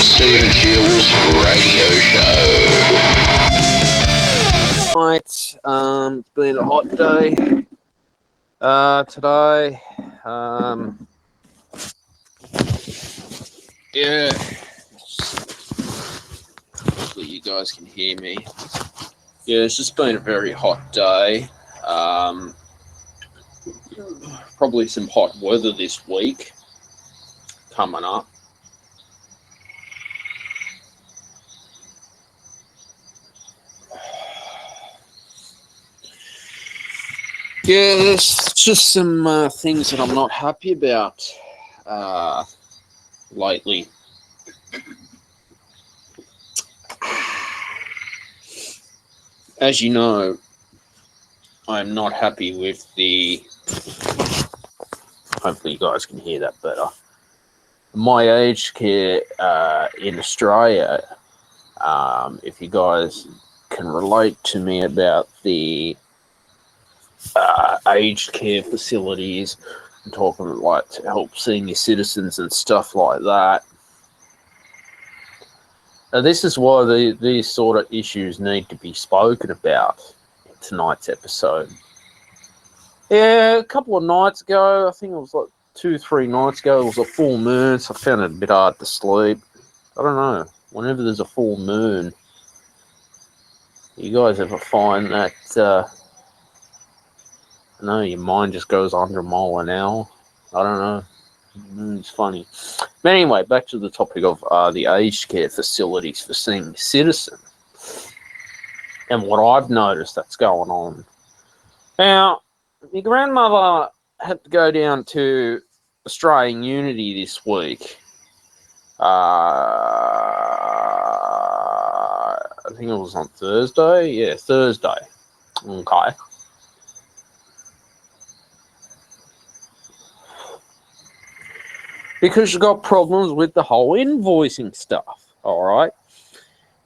Stephen Jules Radio Show. Right, it's been a hot day today. Yeah, hopefully you guys can hear me. Yeah, it's just been a very hot day. Probably some hot weather this week coming up. Yeah, there's just some things that I'm not happy about lately. As you know, I'm not happy with hopefully you guys can hear that better. My aged care in Australia, if you guys can relate to me about the aged care facilities, I'm talking like to help senior citizens and stuff like that. This is why these sort of issues need to be spoken about in tonight's episode. Yeah, a couple of nights ago, I think it was like 2-3 nights ago, it was a full moon, so I found it a bit hard to sleep. I don't know, whenever there's a full moon, you guys ever find that, I know your mind just goes 100 miles an hour? I don't know. It's funny. But anyway, back to the topic of the aged care facilities for senior citizens and what I've noticed that's going on. Now, my grandmother had to go down to Australian Unity this week. I think it was on Thursday. Yeah, Thursday. Okay. Because she's got problems with the whole invoicing stuff, all right?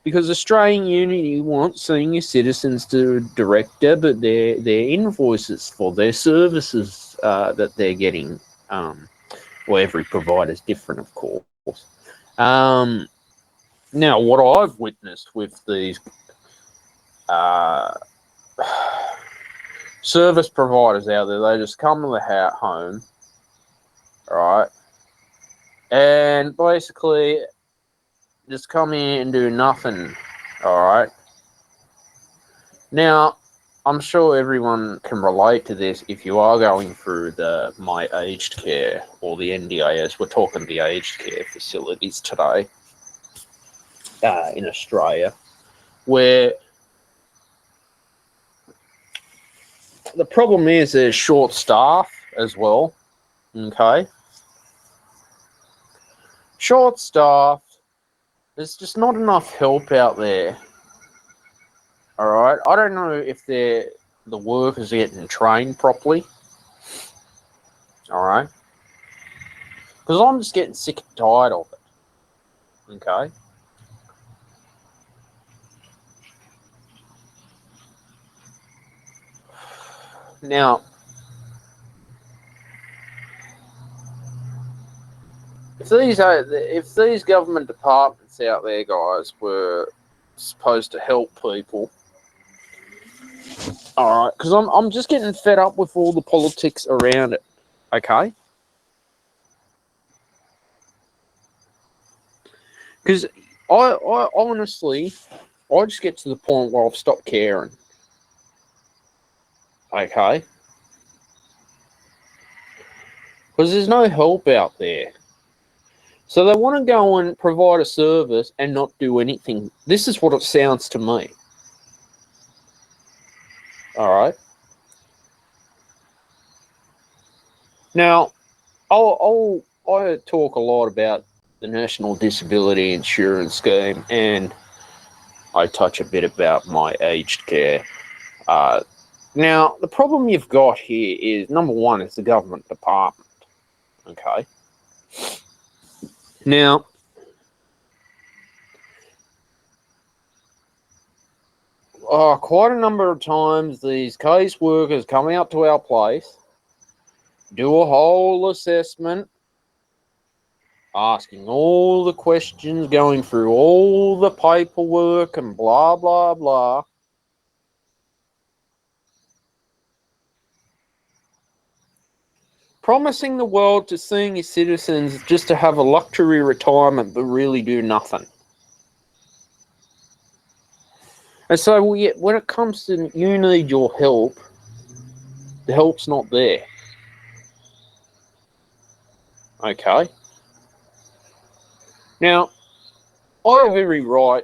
Because Australian Unity wants senior citizens to direct debit their invoices for their services that they're getting. Well, every provider is different, of course. Now, what I've witnessed with these service providers out there, they just come to the home, all right? And basically just come in and do nothing, all right? Now, I'm sure everyone can relate to this if you are going through the My Aged Care or the NDIS. We're talking the aged care facilities today in Australia, where the problem is there's short staff as well, okay? Short staff, there's just not enough help out there. All right, I don't know if the workers are getting trained properly. All right, because I'm just getting sick and tired of it. Okay. Now, if these government departments out there, guys, were supposed to help people, all right, because I'm just getting fed up with all the politics around it. Okay, because I honestly, I just get to the point where I've stopped caring. Okay, because there's no help out there. So they want to go and provide a service and not do anything. This is what it sounds to me. All right. Now, I talk a lot about the National Disability Insurance Scheme, and I touch a bit about my aged care. Now, the problem you've got here is, number one, it's the government department. Okay. Now, quite a number of times these case workers come out to our place, do a whole assessment, asking all the questions, going through all the paperwork and blah, blah, blah. Promising the world to senior citizens just to have a luxury retirement but really do nothing. And so when it comes to you need your help, the help's not there. Okay? Now, I have every right,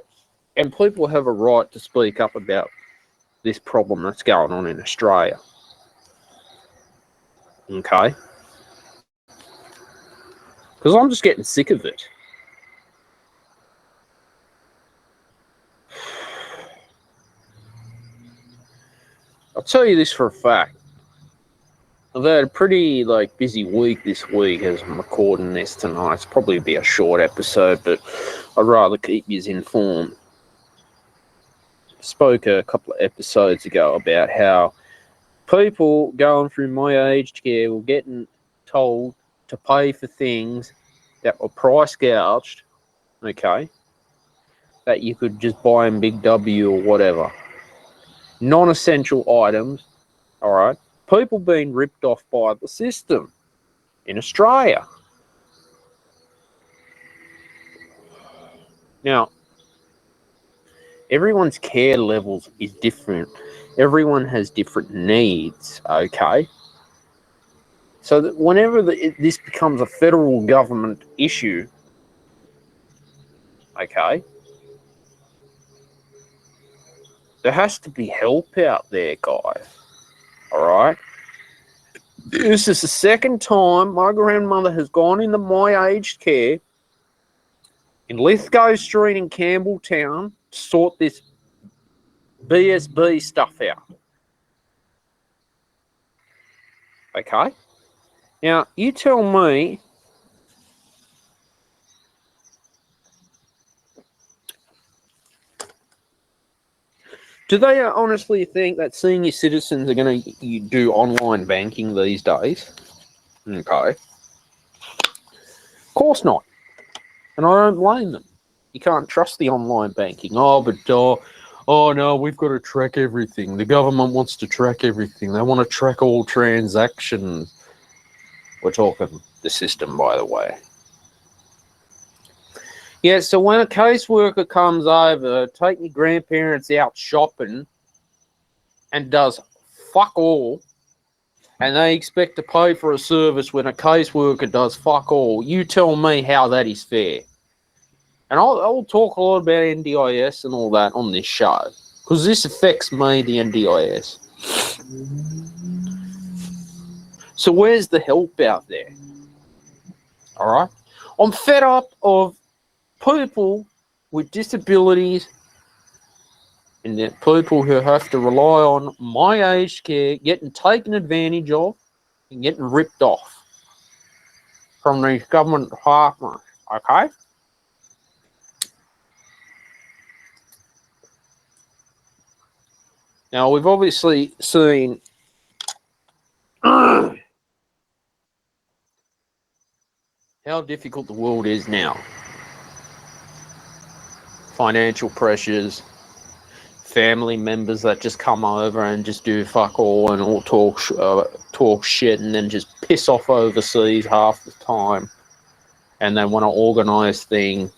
and people have a right to speak up about this problem that's going on in Australia. Okay? Because I'm just getting sick of it. I'll tell you this for a fact. I've had a pretty busy week this week as I'm recording this tonight. It's probably be a short episode, but I'd rather keep you informed. I spoke a couple of episodes ago about how people going through my aged care were getting told to pay for things that were price gouged, okay, that you could just buy in Big W or whatever. Non-essential items, all right? People being ripped off by the system in Australia. Now, everyone's care levels is different. Everyone has different needs, okay? So that whenever this becomes a federal government issue, okay, there has to be help out there, guys. All right? This is the second time my grandmother has gone into my aged care in Lithgow Street in Campbelltown to sort this BSB stuff out. Okay? Now, you tell me, do they honestly think that senior citizens are going to do online banking these days? Okay. Of course not. And I don't blame them. You can't trust the online banking. Oh no, we've got to track everything. The government wants to track everything. They want to track all transactions. We're talking the system, by the way. Yeah, so when a caseworker comes over, take your grandparents out shopping and does fuck all, and they expect to pay for a service when a caseworker does fuck all, you tell me how that is fair. And I'll talk a lot about NDIS and all that on this show, because this affects me, the NDIS. So where's the help out there? All right? I'm fed up of people with disabilities and the people who have to rely on my aged care getting taken advantage of and getting ripped off from these government departments, okay? Now, we've obviously seen how difficult the world is now. Financial pressures, family members that just come over and just do fuck all and all talk shit and then just piss off overseas half the time, and they want to organise things,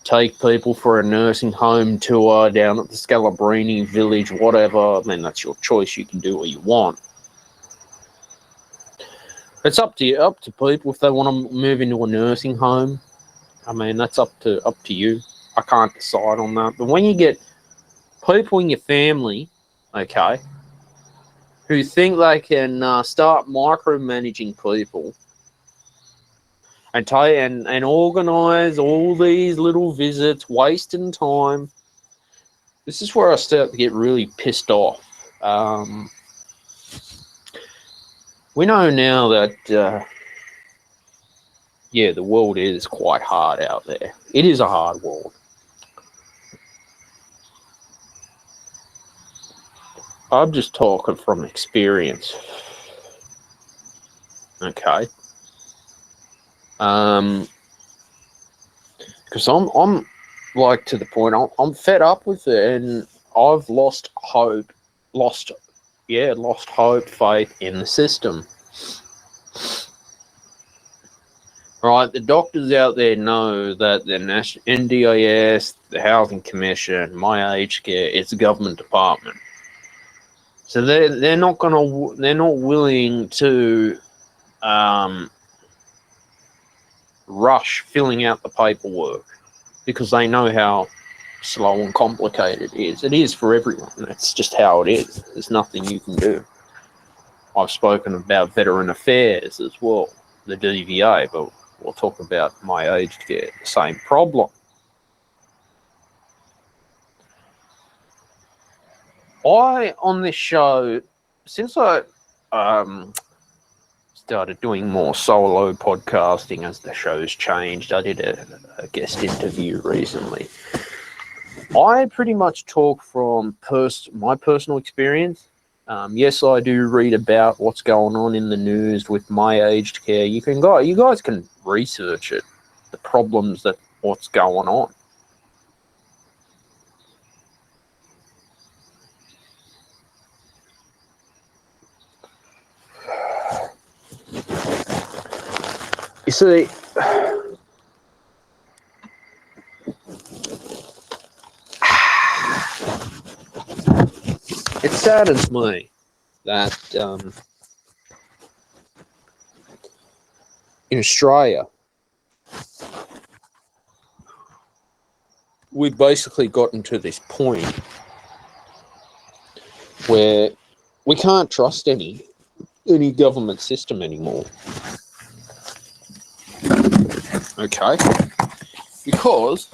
take people for a nursing home tour down at the Scalabrini village, whatever. I mean, that's your choice. You can do what you want. It's up to people if they want to move into a nursing home. I mean, that's up to you. I can't decide on that. But when you get people in your family, okay, who think they can start micromanaging people and organise all these little visits, wasting time, this is where I start to get really pissed off. We know now that, the world is quite hard out there. It is a hard world. I'm just talking from experience. Okay. Because I'm like to the point. I'm fed up with it, and I've lost hope. Lost hope, faith in the system. Right, the doctors out there know that the NDIS, the Housing Commission, My Aged Care, it's a government department. So they're not willing to rush filling out the paperwork because they know how slow and complicated it is. It is for everyone. That's just how it is. There's nothing you can do. I've spoken about Veteran Affairs as well, the DVA, but we'll talk about My Aged Care. The same problem. On this show, since I started doing more solo podcasting as the show's changed, I did a guest interview recently. I pretty much talk from my personal experience. Yes, I do read about what's going on in the news with My Aged Care. You guys can research it, the problems that what's going on. You see, it saddens me that in Australia, we've basically gotten to this point where we can't trust any government system anymore. Okay? Because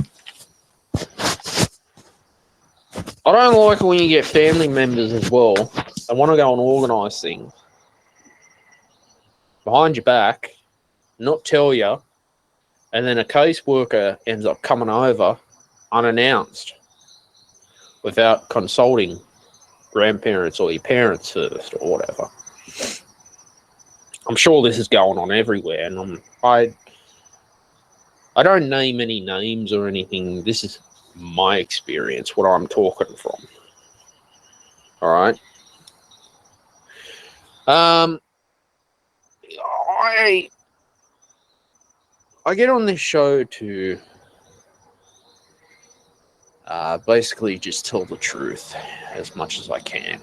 I don't like it when you get family members as well. They want to go and organise things behind your back, not tell you, and then a caseworker ends up coming over unannounced without consulting grandparents or your parents first or whatever. I'm sure this is going on everywhere, and I don't name any names or anything. This is my experience, what I'm talking from. All right. I get on this show to basically just tell the truth as much as I can.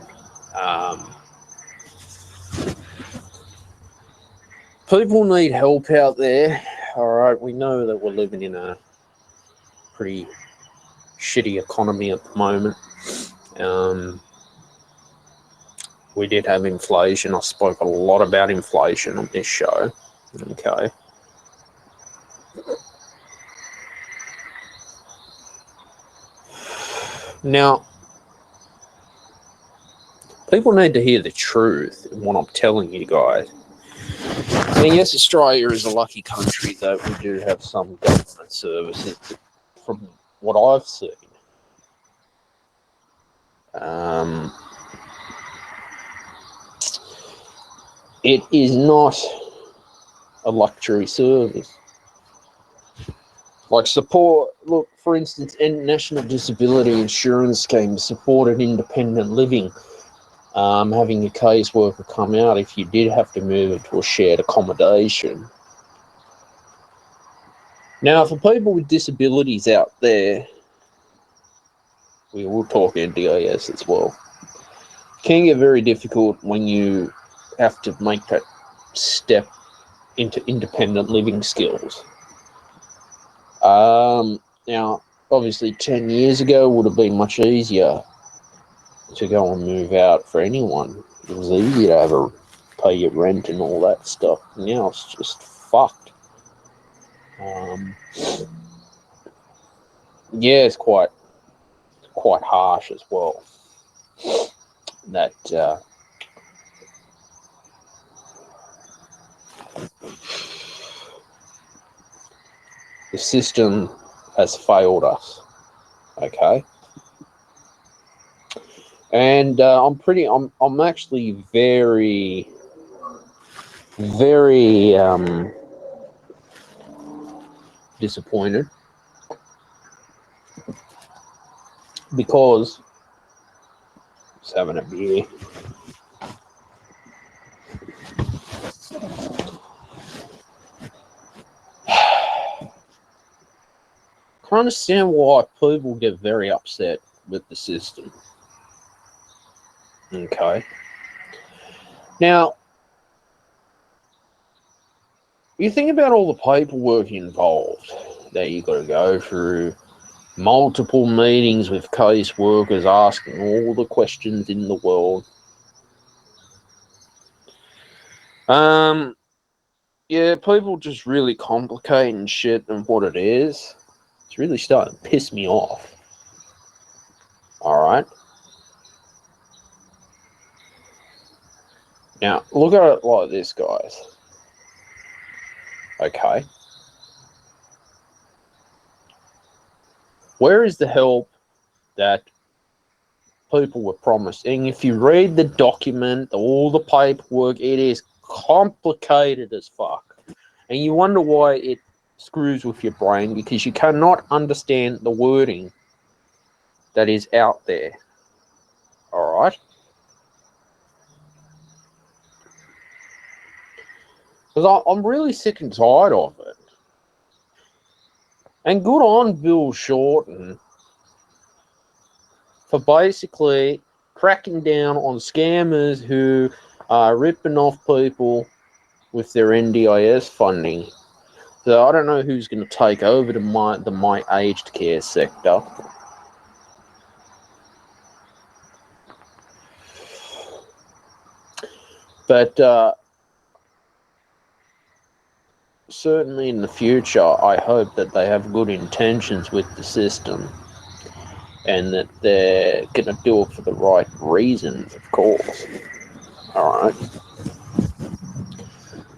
People need help out there. All right, we know that we're living in a pretty shitty economy at the moment. We did have inflation. I spoke a lot about inflation on this show. Okay. Now, people need to hear the truth in what I'm telling you guys. I mean, yes, Australia is a lucky country that we do have some government services. From what I've seen, it is not a luxury service. Like support, look, for instance, National Disability Insurance Scheme supported independent living. Having a caseworker come out if you did have to move into a shared accommodation. Now, for people with disabilities out there, we will talk NDIS as well. It can get very difficult when you have to make that step into independent living skills. Now, obviously, 10 years ago would have been much easier to go and move out for anyone. It was easy to pay your rent and all that stuff. Now it's just fucked. Yeah, it's quite harsh as well. That the system has failed us. Okay. And I'm actually very very disappointed because just having a beer. I can understand why people get very upset with the system. Okay. Now, you think about all the paperwork involved that you got to go through, multiple meetings with case workers asking all the questions in the world. Yeah, people just really complicating shit than what it is. It's really starting to piss me off. Alright? Now, look at it like this, guys. Okay. Where is the help that people were promised? And if you read the document, all the paperwork, it is complicated as fuck. And you wonder why it screws with your brain, because you cannot understand the wording that is out there. Alright? Because I'm really sick and tired of it. And good on Bill Shorten for basically cracking down on scammers who are ripping off people with their NDIS funding. So I don't know who's going to take over the my aged care sector. But certainly in the future, I hope that they have good intentions with the system and that they're going to do it for the right reasons, of course. All right.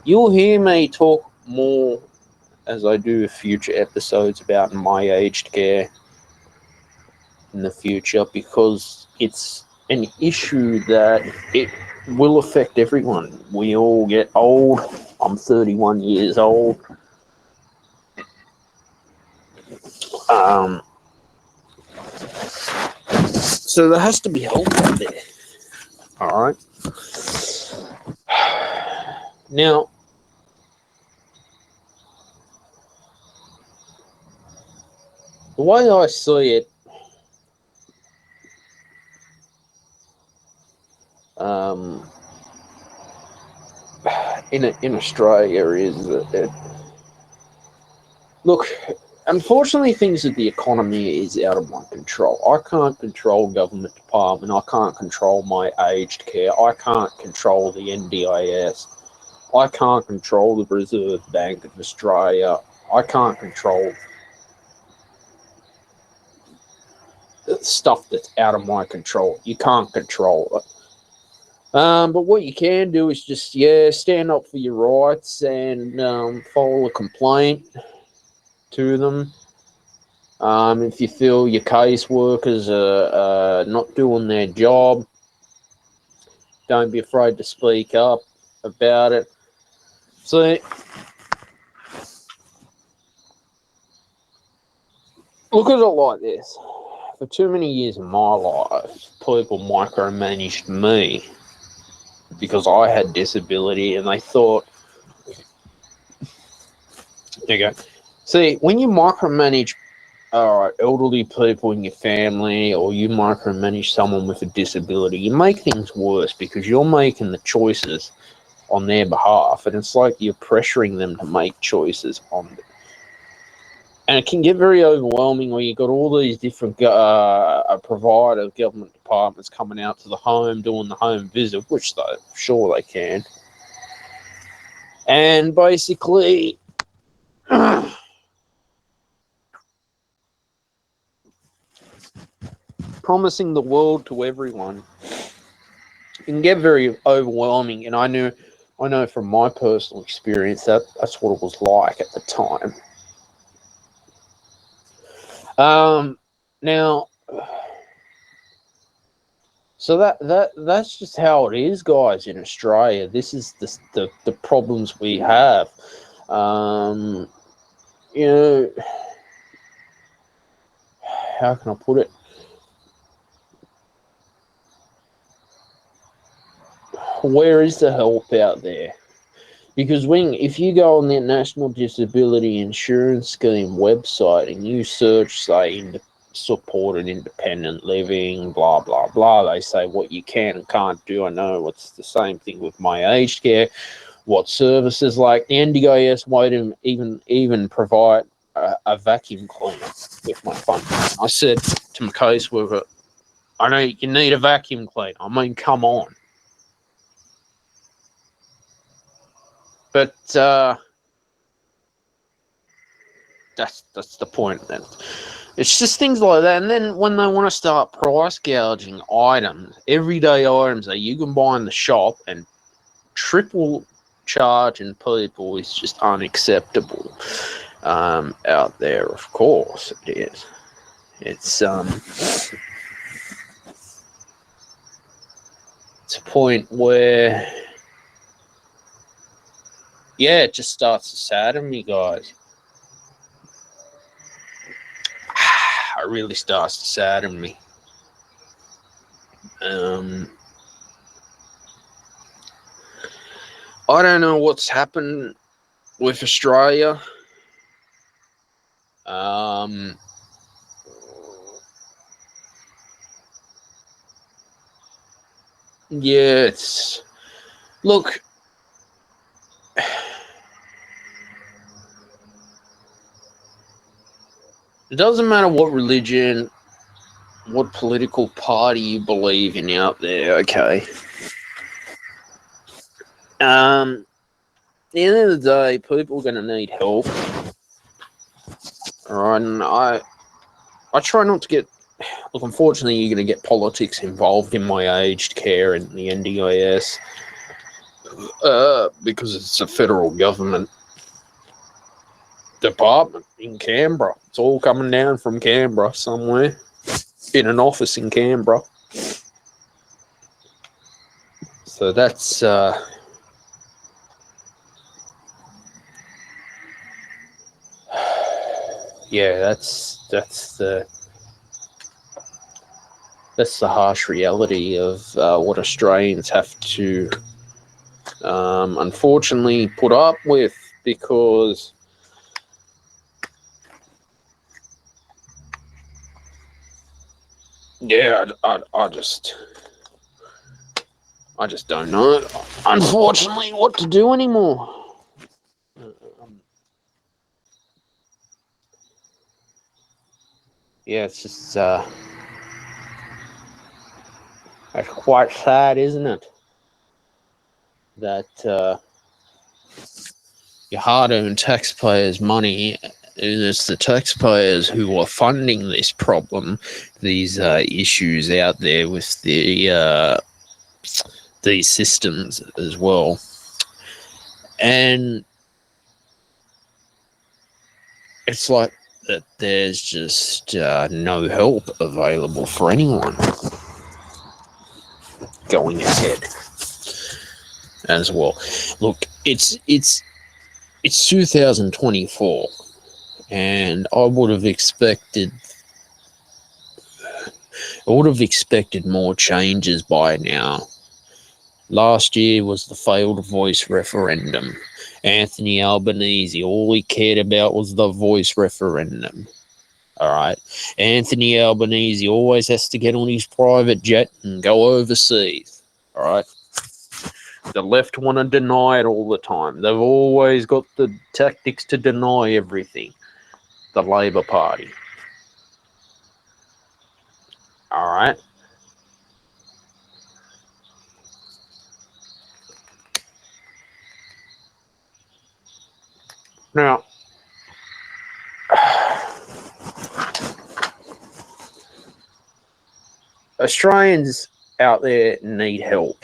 You'll hear me talk more as I do future episodes about my aged care in the future, because it's an issue that it will affect everyone. We all get old. I'm 31 years old. So there has to be help out there. All right. Now, the way I see it, in Australia is that look, unfortunately, things with the economy is out of my control. I can't control government department. I can't control my aged care. I can't control the NDIS. I can't control the Reserve Bank of Australia. I can't control the stuff that's out of my control. You can't control it. But what you can do is just, stand up for your rights and file a complaint to them. If you feel your caseworkers are not doing their job, don't be afraid to speak up about it. See, look at it like this. For too many years of my life, people micromanaged me because I had disability, and they thought, there you go. See, when you micromanage elderly people in your family, or you micromanage someone with a disability, you make things worse because you're making the choices on their behalf, and it's like you're pressuring them to make choices on them. And it can get very overwhelming where you've got all these different provider government departments coming out to the home, doing the home visit, which they can. And basically, promising the world to everyone. It can get very overwhelming, and I know from my personal experience that that's what it was like at the time. Now, So that's just how it is, guys, in Australia. This is the problems we have. Um, you know, how can I put it? Where is the help out there? Because if you go on the National Disability Insurance Scheme website and you search, say, supported independent living, blah, blah, blah, they say what you can and can't do. I know it's the same thing with my aged care. What services, like the NDIS won't even provide a vacuum cleaner with my phone. I said to my caseworker, I know you need a vacuum cleaner. I mean, come on. But that's the point then. It's just things like that. And then when they want to start price gouging items, everyday items that you can buy in the shop, and triple charging people is just unacceptable out there. Of course it is. It's a point where, yeah, it just starts to sadden me, guys. It really starts to sadden me. I don't know what's happened with Australia. Yeah, look, it doesn't matter what religion, what political party you believe in out there, okay? At the end of the day, people are going to need help. All right, and I try not to get... Look, unfortunately, you're going to get politics involved in my aged care and the NDIS because it's a federal government department in Canberra. It's all coming down from Canberra somewhere, in an office in Canberra. So that's yeah, that's the harsh reality of what Australians have to unfortunately put up with, because yeah, I just don't know, unfortunately, what to do anymore. Yeah, it's just that's quite sad, isn't it? That your hard-earned taxpayers' money, it's the taxpayers who are funding this problem, these issues out there with these systems as well. And it's like that there's just no help available for anyone going ahead as well. Look, it's 2024, and I would have expected more changes by now. Last year was the failed voice referendum. Anthony Albanese, all he cared about was the voice referendum. All right. Anthony Albanese always has to get on his private jet and go overseas. All right. The left want to deny it all the time. They've always got the tactics to deny everything. The Labor Party. All right. Now, Australians out there need help.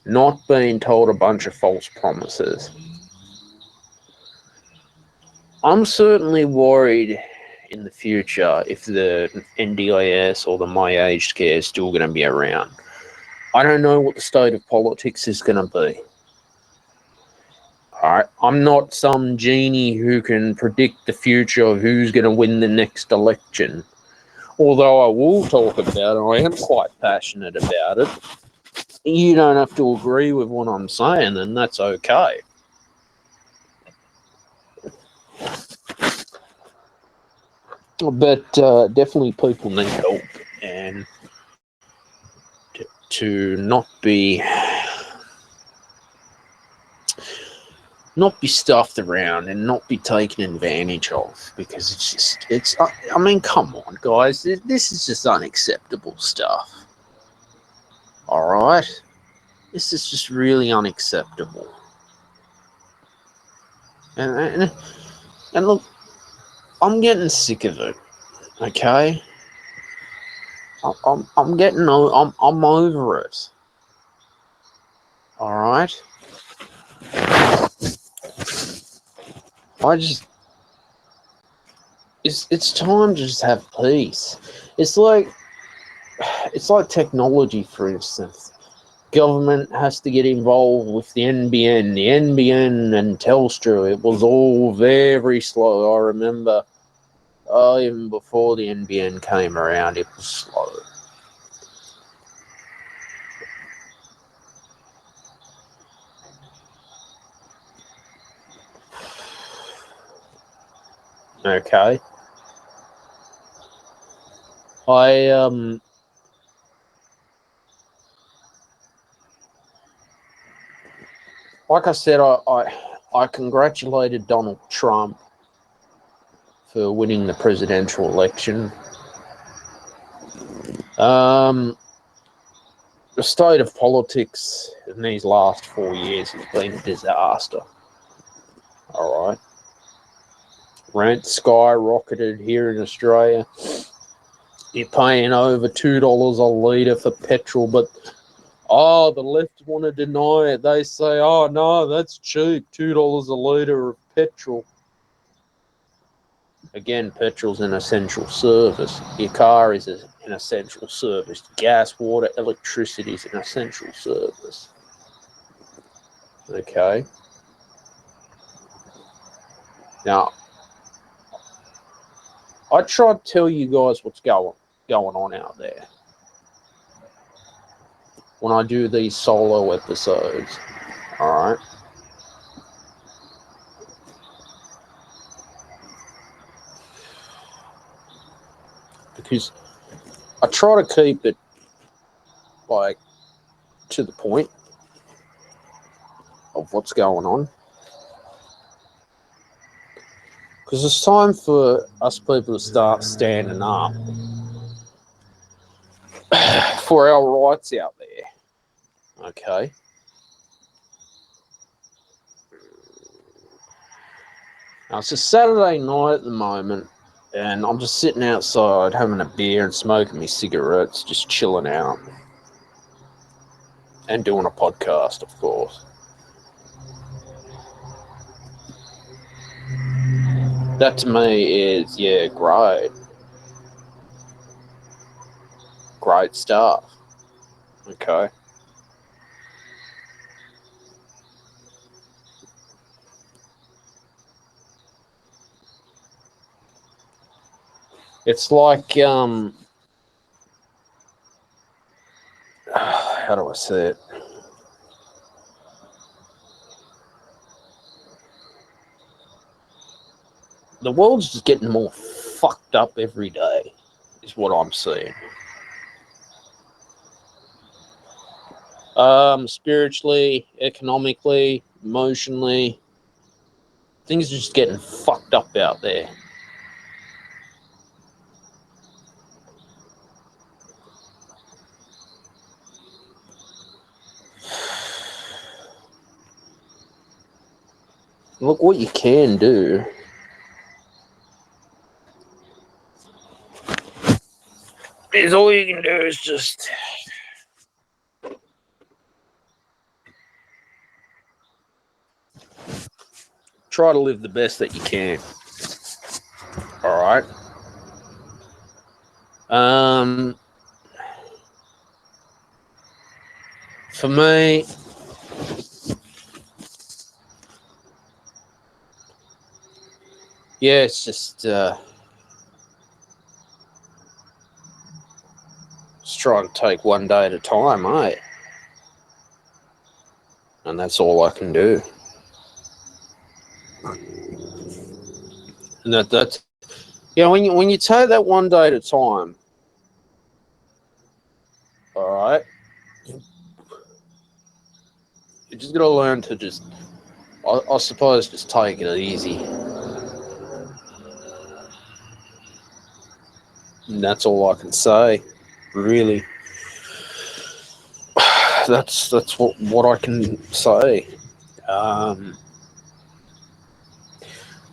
Not being told a bunch of false promises. I'm certainly worried in the future if the NDIS or the My Aged Care is still going to be around. I don't know what the state of politics is going to be. Alright, I'm not some genie who can predict the future of who's going to win the next election. Although I will talk about it, I am quite passionate about it. You don't have to agree with what I'm saying, and that's okay. But definitely people need help, and to not be stuffed around and not be taken advantage of, because I mean, come on, guys, this is just unacceptable stuff. All right, this is just really unacceptable. And look, I'm getting sick of it. Okay, I'm over it. All right. It's time to just have peace. It's like technology, for instance. Government has to get involved with the NBN and Telstra. It was all very slow. I remember, even before the NBN came around, it was slow. Okay. Like I said, I congratulated Donald Trump for winning the presidential election. The state of politics in these last 4 years has been a disaster. All right. Rent skyrocketed here in Australia. You're paying over $2 a litre for petrol, but the left want to deny it. They say, oh no, that's cheap, $2 a litre of petrol. Again, petrol's an essential service. Your car is an essential service. Gas, water, electricity is an essential service. Okay. Now, I try to tell you guys what's going on out there when I do these solo episodes. All right. Because I try to keep it to the point of what's going on. Because it's time for us people to start standing up for our rights out there. Okay. Now, it's a Saturday night at the moment, and I'm just sitting outside having a beer and smoking my cigarettes, just chilling out. And doing a podcast, of course. That to me is, great. Great stuff. Okay. It's like, how do I say it? The world's just getting more fucked up every day, is what I'm seeing. Spiritually, economically, emotionally, things are just getting fucked up out there. Look, what you can do is all you can do is just try to live the best that you can. All right. For me, yeah, it's just try to take one day at a time, eh? And that's all I can do. And that's when you take that one day at a time, all right, you just gotta learn to just, I suppose, just take it easy. And that's all I can say, really. That's what I can say.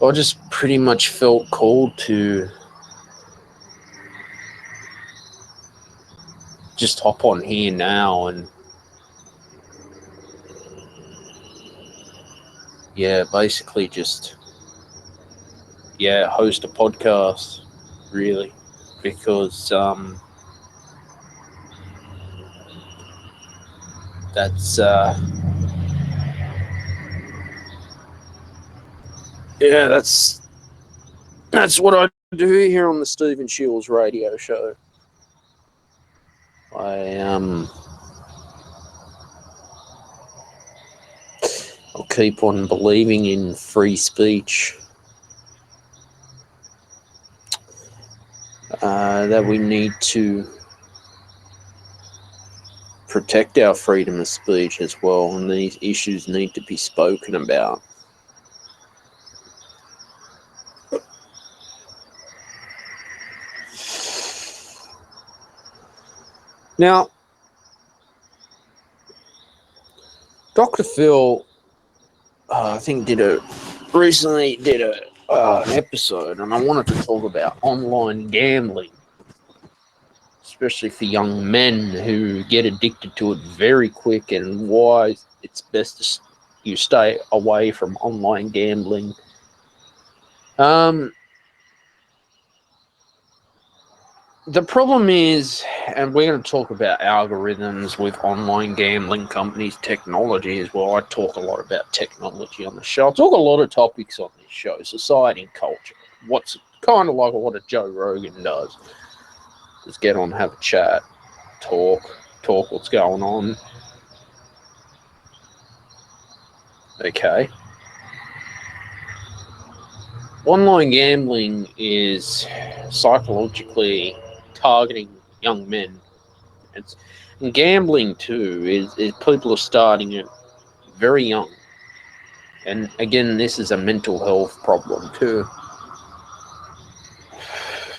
I just pretty much felt called to just hop on here now and basically just host a podcast, really, because that's that's what I do here on the Stephen Shields radio show. I'll keep on believing in free speech. That we need to protect our freedom of speech as well, and these issues need to be spoken about. Now, Dr. Phil, I think recently did an episode, and I wanted to talk about online gambling, especially for young men who get addicted to it very quick, and why it's best you stay away from online gambling. The problem is, and we're going to talk about algorithms with online gambling companies, technology as well. I talk a lot about technology on the show. I talk a lot of topics on this show, society and culture. What's kind of like what a Joe Rogan does. Just get on, have a chat, talk what's going on. Okay. Online gambling is psychologically targeting young men. And gambling too is people are starting it very young. And again, this is a mental health problem too,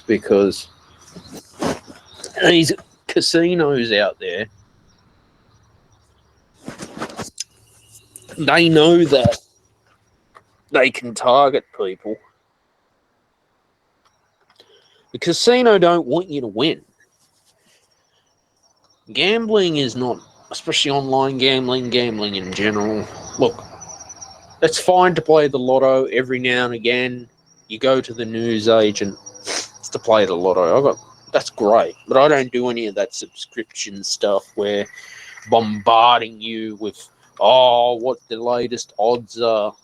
because these casinos out there, they know that they can target people. The casino don't want you to win. Gambling is not, especially online gambling in general. Look, it's fine to play the lotto every now and again. You go to the news agent to play the lotto. That's great, but I don't do any of that subscription stuff where bombarding you with, what the latest odds are.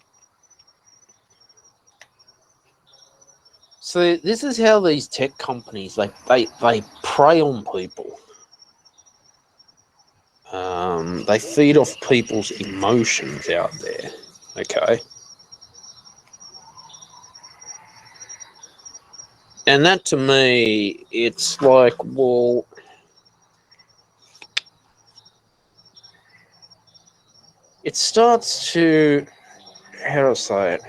So this is how these tech companies, they prey on people. They feed off people's emotions out there. Okay. And that to me, it's like, well, it starts to, how do I say it?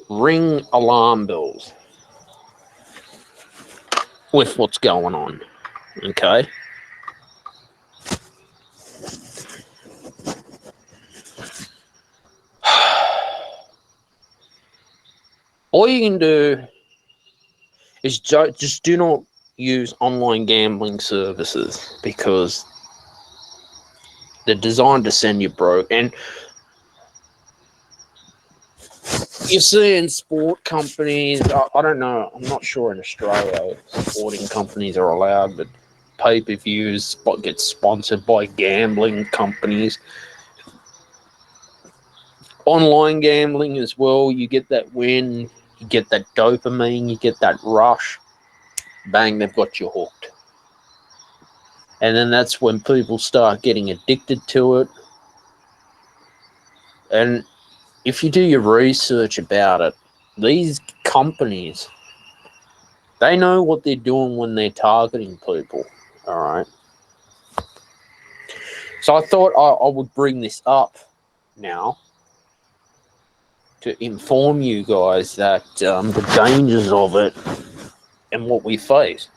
Ring alarm bells with what's going on. Okay. All you can do is just do not use online gambling services, because they're designed to send you broke. And you're seeing sport companies. I don't know. I'm not sure in Australia if sporting companies are allowed, but pay-per-views get sponsored by gambling companies. Online gambling as well. You get that win, you get that dopamine, you get that rush. Bang, they've got you hooked. And then that's when people start getting addicted to it. And if you do your research about it, these companies, they know what they're doing when they're targeting people. All right. So I thought I would bring this up now to inform you guys that the dangers of it and what we face.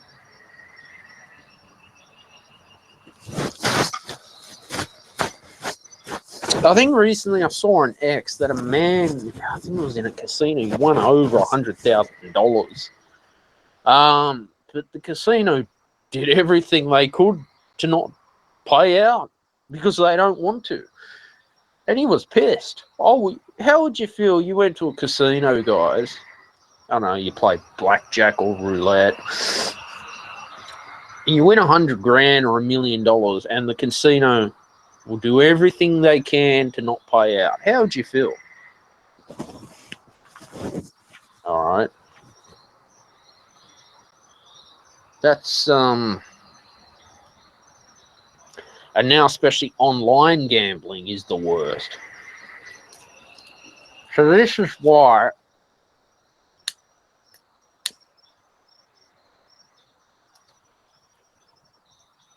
I think recently I saw an X that a man, I think it was in a casino, he won over $100,000. But the casino did everything they could to not pay out because they don't want to. And he was pissed. Oh, how would you feel? You went to a casino, guys. I don't know, you play blackjack or roulette. You win $100,000 or $1 million, and the casino will do everything they can to not pay out. How would you feel? All right. That's and now especially online gambling is the worst. So this is why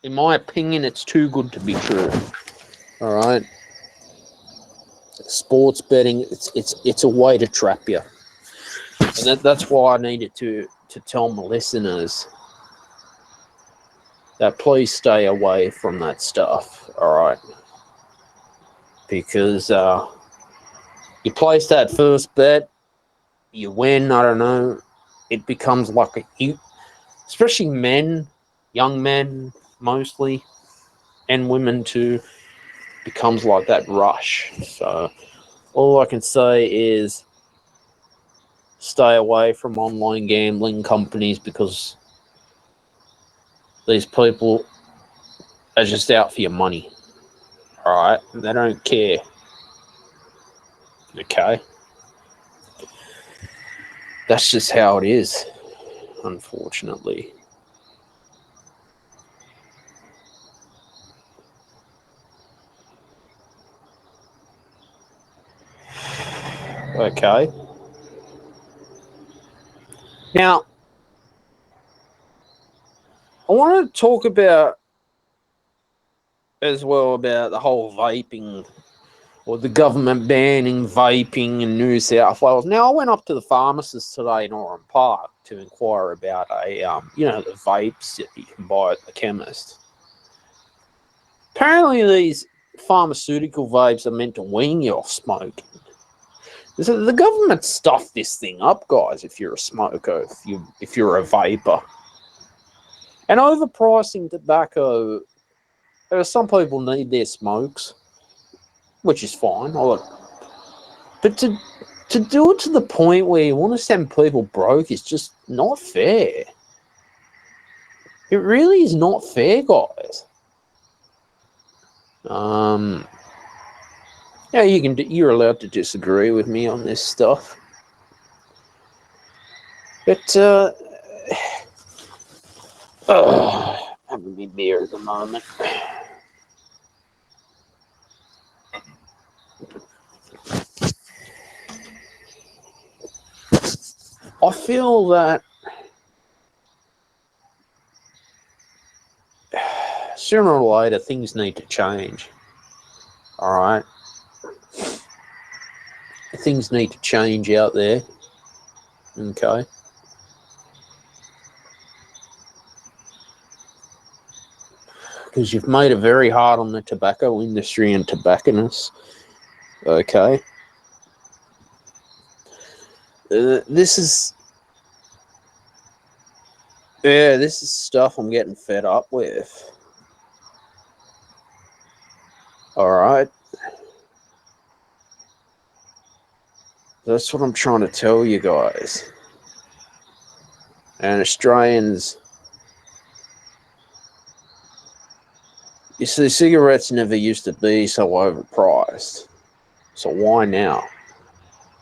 in my opinion it's too good to be true. All right. Sports betting, it's a way to trap you. And that's why I needed to tell my listeners that please stay away from that stuff, all right? Because you place that first bet, you win, I don't know, it becomes like especially men, young men mostly, and women too, becomes like that rush. So all I can say is stay away from online gambling companies because these people are just out for your money. All right? They don't care. Okay? That's just how it is, unfortunately. Okay? Now, I want to talk about as well about the whole vaping or the government banning vaping in New South Wales. Now, I went up to the pharmacist today in Oran Park to inquire about the vapes that you can buy at the chemist. Apparently, these pharmaceutical vapes are meant to wean you off smoking. So the government stuffed this thing up, guys, if you're a smoker, if you're a vapor. And overpricing tobacco, some people need their smokes, which is fine. But to do it to the point where you want to send people broke is just not fair. It really is not fair, guys. Yeah, you're allowed to disagree with me on this stuff. But having me beer at the moment. I feel that sooner or later things need to change. All right? Things need to change out there. Okay? Because you've made it very hard on the tobacco industry and tobacconists. Okay? This is stuff I'm getting fed up with. All right? That's what I'm trying to tell you guys. And Australians, you see, cigarettes never used to be so overpriced. So why now?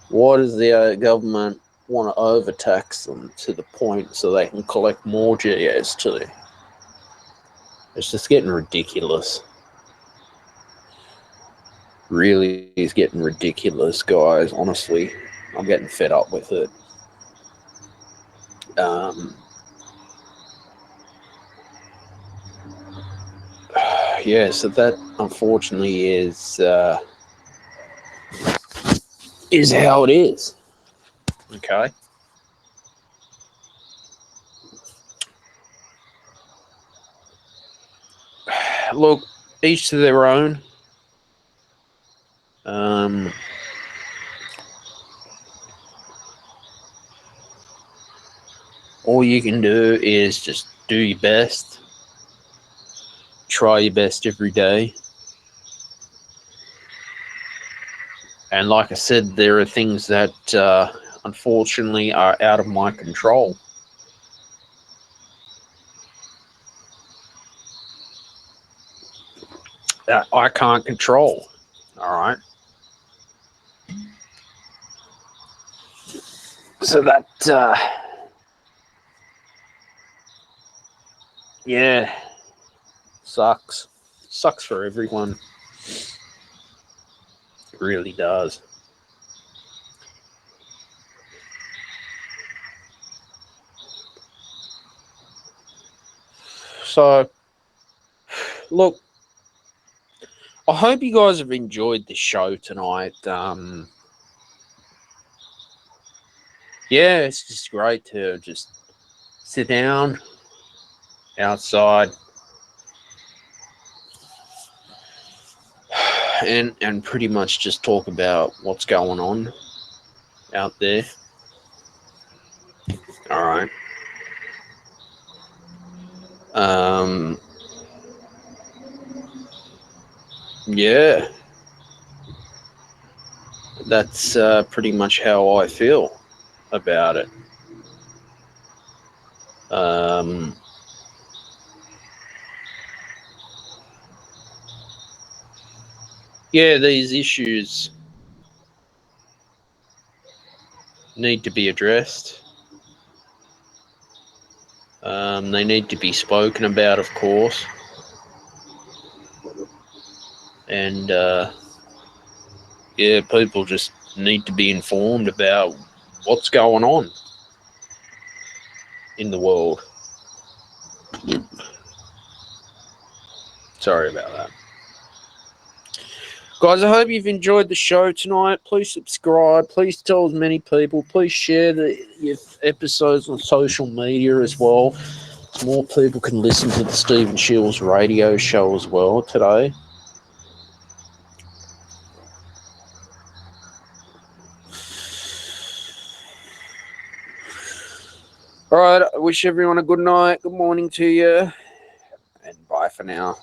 Why does the government want to overtax them to the point so they can collect more GST? It's just getting ridiculous. Really is getting ridiculous, guys. Honestly, I'm getting fed up with it. Yeah, so that unfortunately is how it is. Okay. Look, each to their own. All you can do is just do your best. Try your best every day. And like I said, there are things that unfortunately are out of my control. That I can't control. All right. So that, yeah, sucks. Sucks for everyone. It really does. So, look, I hope you guys have enjoyed the show tonight. Yeah, it's just great to just sit down outside and pretty much just talk about what's going on out there. All right. Yeah, that's pretty much how I feel about it. Yeah, these issues need to be addressed. They need to be spoken about, of course. And yeah, people just need to be informed about what's going on in the world. Sorry about that. Guys, I hope you've enjoyed the show tonight. Please subscribe. Please tell as many people. Please share your episodes on social media as well. More people can listen to the Stephen Shields radio show as well today. All right, I wish everyone a good night, good morning to you, and bye for now.